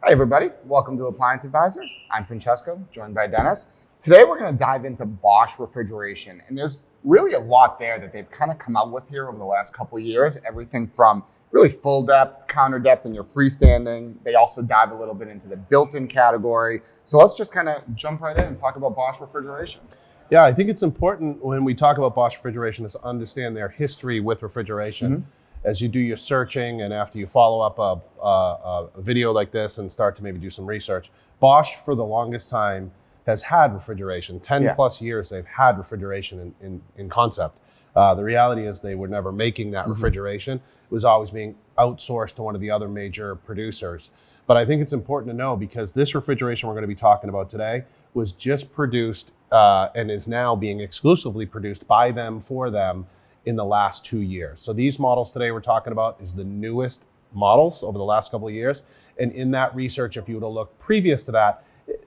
Hi everybody, welcome to Appliance Advisors. I'm Francesco, joined by Dennis. Today we're going to dive into Bosch Refrigeration, and there's really a lot there that they've kind of come out with here over the last couple of years. Everything from really full depth, counter depth in your freestanding. They also dive a little bit into the built-in category. So let's just kind of jump right in and talk about Bosch Refrigeration. Yeah, I think it's important when we talk about Bosch Refrigeration is to understand their history with refrigeration. As you do your searching and after you follow up a video like this and start to maybe do some research, Bosch for the longest time has had refrigeration. 10 plus years they've had refrigeration in concept. The reality is they were never making that refrigeration. It was always being outsourced to one of the other major producers. But I think it's important to know because this refrigeration we're going to be talking about today was just produced and is now being exclusively produced by them for them in the last 2 years. So these models today we're talking about is the newest models over the last couple of years. And in that research, if you were to look previous to that,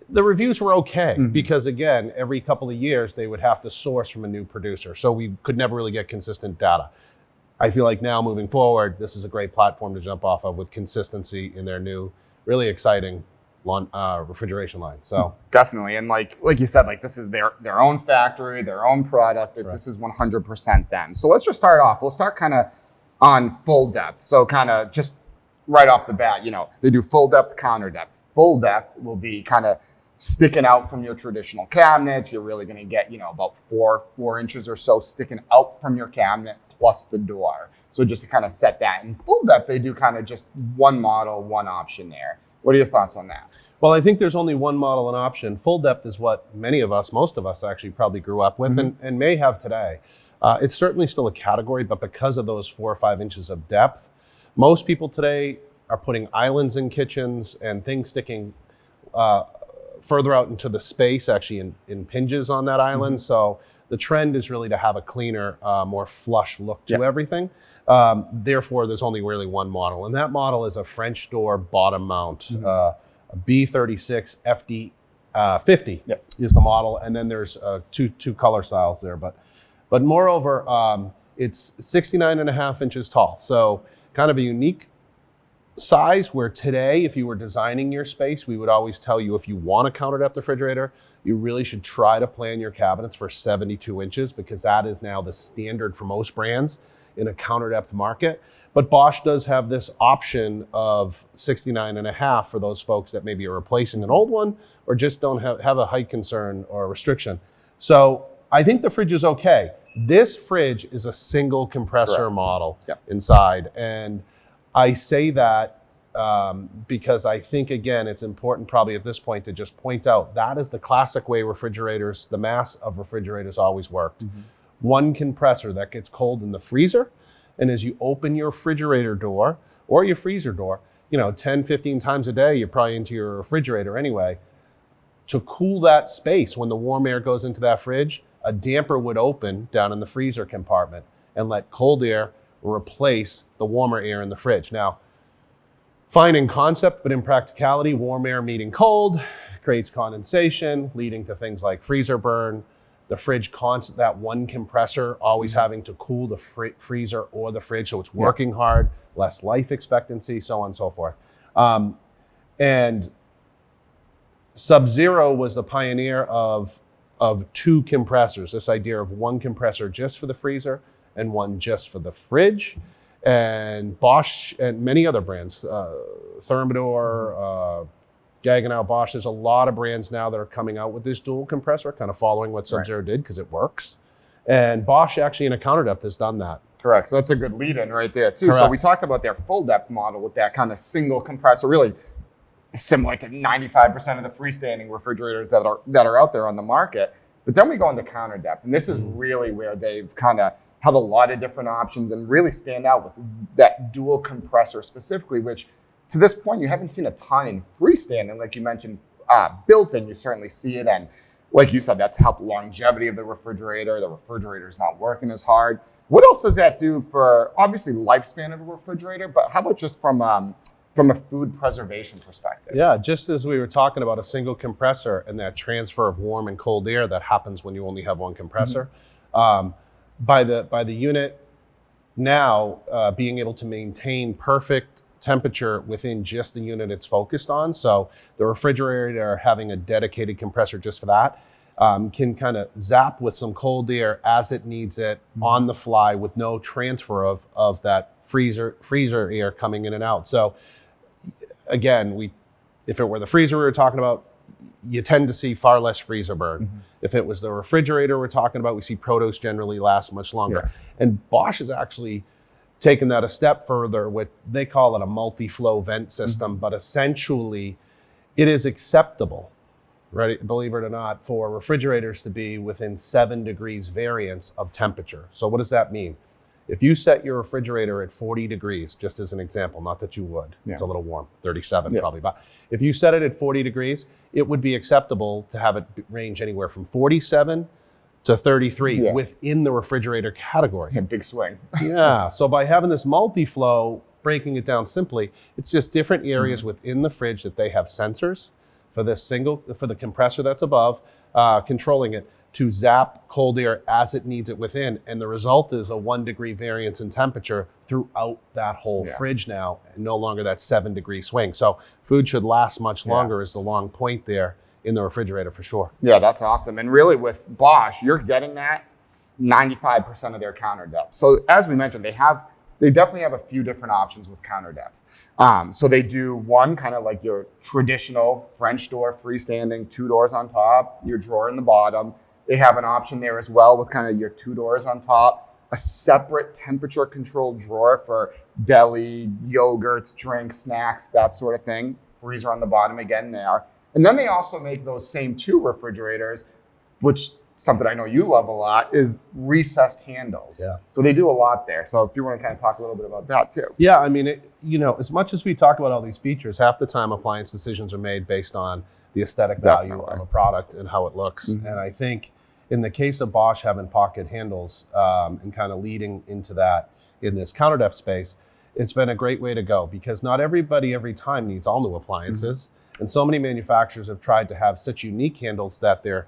the reviews were okay because again, every couple of years they would have to source from a new producer. So we could never really get consistent data. I feel like now moving forward, this is a great platform to jump off of with consistency in their new, really exciting refrigeration line. So definitely, and like you said, like this is their own factory, their own product. Right. This is 100% them. So let's just start off. We'll start kind of on full depth. So kind of just right off the bat, you know, they do full depth, counter depth. Full depth will be kind of sticking out from your traditional cabinets. You're really going to get, you know, about four inches or so sticking out from your cabinet plus the door. So just to kind of set that. In full depth, they do kind of just one model, one option there. What are your thoughts on that? Well, I think there's only one model and option. Full depth is what many of us, most of us actually probably grew up with and may have today. It's certainly still a category, but because of those 4 or 5 inches of depth, most people today are putting islands in kitchens and things sticking further out into the space, actually in pinges on that island. So the trend is really to have a cleaner, more flush look to everything. Therefore, there's only really one model, and that model is a French door bottom mount. A B36 FD50 is the model, and then there's two color styles there. But moreover, it's 69.5 inches tall, so kind of a unique size where today, if you were designing your space, we would always tell you if you want a counter depth refrigerator, you really should try to plan your cabinets for 72 inches because that is now the standard for most brands in a counter depth market. But Bosch does have this option of 69.5 for those folks that maybe are replacing an old one or just don't have a height concern or a restriction. So I think the fridge is okay. This fridge is a single compressor model inside. And I say that because I think, again, it's important probably at this point to just point out that is the classic way refrigerators, the mass of refrigerators always worked. One compressor that gets cold in the freezer. And as you open your refrigerator door or your freezer door, you know, 10, 15 times a day, you're probably into your refrigerator anyway. To cool that space when the warm air goes into that fridge, a damper would open down in the freezer compartment and let cold air replace the warmer air in the fridge. Now, fine in concept, but in practicality, warm air meeting cold creates condensation, leading to things like freezer burn. The fridge constant, that one compressor always having to cool the freezer or the fridge, so it's working hard, less life expectancy, so on and so forth. And Sub-Zero was the pioneer of two compressors, this idea of one compressor just for the freezer and one just for the fridge. And Bosch and many other brands, Thermador, Gaggenau, Bosch, there's a lot of brands now that are coming out with this dual compressor, kind of following what Sub-Zero did because it works. And Bosch actually in a counter depth has done that. Correct. So that's a good lead in right there too. Correct. So we talked about their full depth model with that kind of single compressor, really similar to 95% of the freestanding refrigerators that are out there on the market. But then we go into counter depth, and this is really where they've kind of have a lot of different options and really stand out with that dual compressor specifically, which to this point, you haven't seen a ton in freestanding, like you mentioned, built-in, you certainly see it. And like you said, that's helped longevity of the refrigerator. The refrigerator's not working as hard. What else does that do for, obviously, lifespan of a refrigerator, but how about just from a food preservation perspective? Yeah, just as we were talking about a single compressor and that transfer of warm and cold air that happens when you only have one compressor, by the unit now being able to maintain perfect temperature within just the unit it's focused on. So the refrigerator having a dedicated compressor just for that can kind of zap with some cold air as it needs it on the fly with no transfer of that freezer air coming in and out. So again, if it were the freezer we were talking about, you tend to see far less freezer burn. If it was the refrigerator we're talking about, we see produce generally last much longer. And Bosch has actually taken that a step further with, they call it a multi-flow vent system, but essentially it is acceptable, right, believe it or not, for refrigerators to be within 7 degrees variance of temperature. So what does that mean? If you set your refrigerator at 40 degrees, just as an example, not that you would, it's a little warm, 37 probably, but if you set it at 40 degrees, it would be acceptable to have it range anywhere from 47 to 33 within the refrigerator category. Big swing. So by having this multi-flow, breaking it down simply, it's just different areas within the fridge that they have sensors for the compressor that's above, controlling it to zap cold air as it needs it within. And the result is a 1 degree variance in temperature throughout that whole fridge now, and no longer that 7 degree swing. So food should last much longer is the long point there in the refrigerator for sure. Yeah, that's awesome. And really with Bosch, you're getting that 95% of their counter depth. So as we mentioned, they definitely have a few different options with counter depth. So they do one kind of like your traditional French door, freestanding, 2 doors on top, your drawer in the bottom. They have an option there as well with kind of your 2 doors on top, a separate temperature controlled drawer for deli, yogurts, drinks, snacks, that sort of thing. Freezer on the bottom again there. And then they also make those same 2 refrigerators, which something I know you love a lot, is recessed handles. So they do a lot there. So if you want to kind of talk a little bit about that too. Yeah, I mean, as much as we talk about all these features, half the time appliance decisions are made based on the aesthetic value of a product and how it looks. And I think in the case of Bosch having pocket handles and kind of leading into that in this counter depth space, it's been a great way to go because not everybody every time needs all new appliances. And so many manufacturers have tried to have such unique handles that they're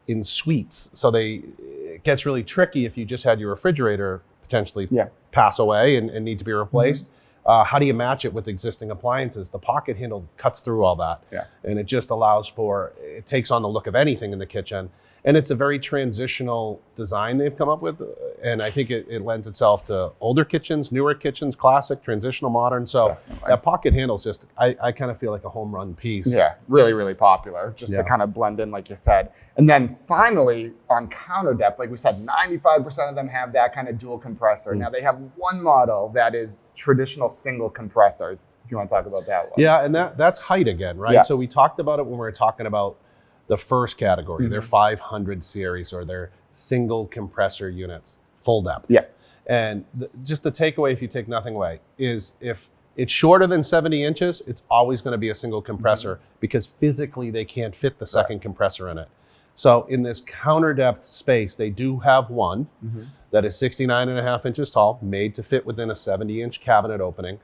in suites. So it gets really tricky if you just had your refrigerator potentially pass away and need to be replaced. How do you match it with existing appliances? The pocket handle cuts through all that. And it just allows it takes on the look of anything in the kitchen. And it's a very transitional design they've come up with. And I think it lends itself to older kitchens, newer kitchens, classic, transitional, modern. So that pocket handle is just, I kind of feel like a home run piece. Yeah, really, really popular, just to kind of blend in, like you said. And then finally, on counter depth, like we said, 95% of them have that kind of dual compressor. Now they have one model that is traditional single compressor. If you want to talk about that one. Yeah, and that's height again, right? So we talked about it when we were talking about the first category, their 500 series or their single compressor units, full depth. And just the takeaway, if you take nothing away, is if it's shorter than 70 inches, it's always going to be a single compressor because physically they can't fit the second compressor in it. So in this counter depth space, they do have one that is 69.5 inches tall, made to fit within a 70-inch cabinet opening.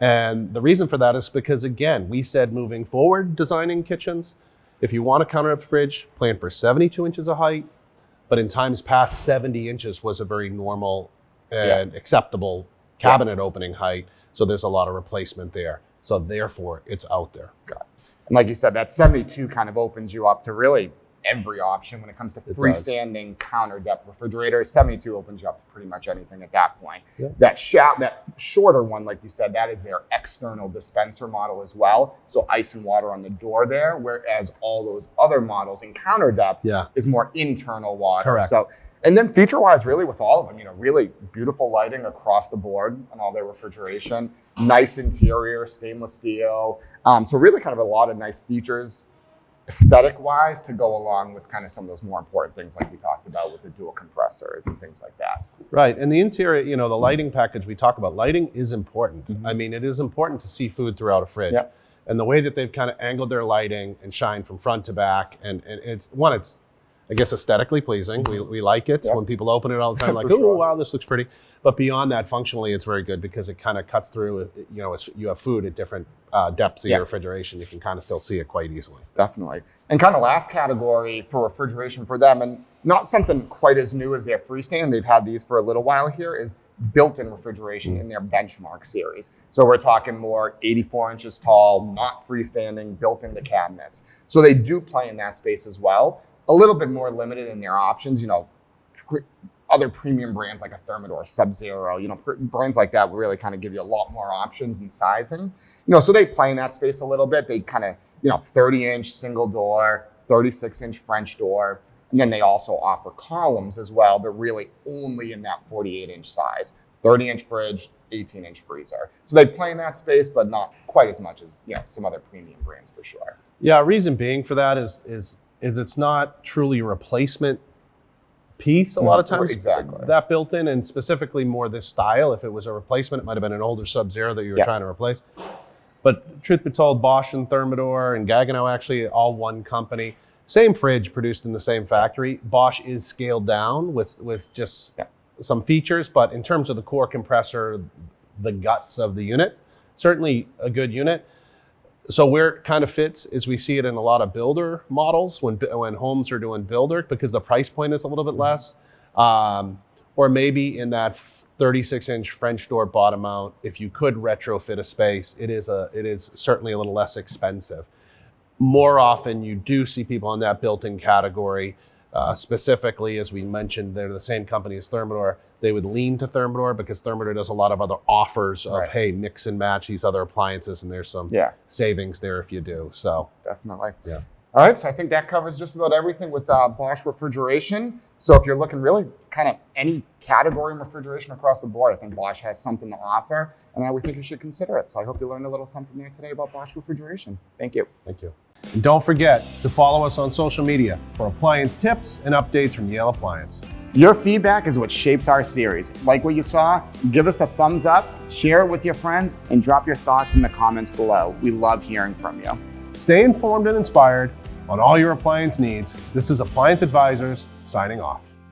And the reason for that is because, again, we said moving forward, designing kitchens, if you want a counter depth fridge, plan for 72 inches of height, but in times past, 70 inches was a very normal and acceptable cabinet opening height. So there's a lot of replacement there. So therefore, it's out there. And like you said, that 72 kind of opens you up to really every option when it comes to freestanding counter depth refrigerators. 72 opens you up to pretty much anything at that point. That shorter one, like you said, that is their external dispenser model as well. So ice and water on the door there, whereas all those other models in counter depth is more internal water. So, and then feature-wise, really with all of them, really beautiful lighting across the board on all their refrigeration, nice interior, stainless steel. So really kind of a lot of nice features aesthetic-wise to go along with kind of some of those more important things like we talked about with the dual compressors and things like that. Right, and the interior, the lighting package we talk about, lighting is important. I mean, it is important to see food throughout a fridge. And the way that they've kind of angled their lighting and shine from front to back, and it's I guess, aesthetically pleasing. We like it when people open it all the time, like, For oh, sure. wow, this looks pretty. But beyond that, functionally, it's very good because it kind of cuts through, you know, you have food at different depths of your refrigeration. You can kind of still see it quite easily. Definitely. And kind of last category for refrigeration for them, and not something quite as new as their freestanding, they've had these for a little while here, is built-in refrigeration in their benchmark series. So we're talking more 84 inches tall, not freestanding, built into cabinets. So they do play in that space as well. A little bit more limited in their options, you know, other premium brands like a Thermador, Sub-Zero, you know, brands like that will really kind of give you a lot more options and sizing. You know, so they play in that space a little bit. They kind of, you know, 30-inch single door, 36-inch French door, and then they also offer columns as well, but really only in that 48-inch size, 30-inch fridge, 18-inch freezer. So they play in that space, but not quite as much as, you know, some other premium brands for sure. Yeah, reason being for that is it's not truly a replacement piece a lot of times. Exactly. That built in, and specifically more this style. If it was a replacement, it might have been an older Sub-Zero that you were trying to replace. But truth be told, Bosch and Thermador and Gaggenau, actually all one company. Same fridge produced in the same factory. Bosch is scaled down with just some features, but in terms of the core compressor, the guts of the unit, certainly a good unit. So where it kind of fits is we see it in a lot of builder models when homes are doing builder, because the price point is a little bit less, or maybe in that 36-inch French door bottom mount. If you could retrofit a space, it is certainly a little less expensive. More often, you do see people in that built-in category. Specifically, as we mentioned, they're the same company as Thermador. They would lean to Thermador because Thermador does a lot of other offers of, hey, mix and match these other appliances, and there's some savings there if you do. So definitely. Yeah. All right, so I think that covers just about everything with Bosch Refrigeration. So if you're looking really kind of any category in refrigeration across the board, I think Bosch has something to offer, and we think you should consider it. So I hope you learned a little something there today about Bosch Refrigeration. Thank you. Thank you. And don't forget to follow us on social media for appliance tips and updates from Yale Appliance. Your feedback is what shapes our series. Like what you saw, give us a thumbs up, share it with your friends, and drop your thoughts in the comments below. We love hearing from you. Stay informed and inspired on all your appliance needs. This is Appliance Advisors signing off.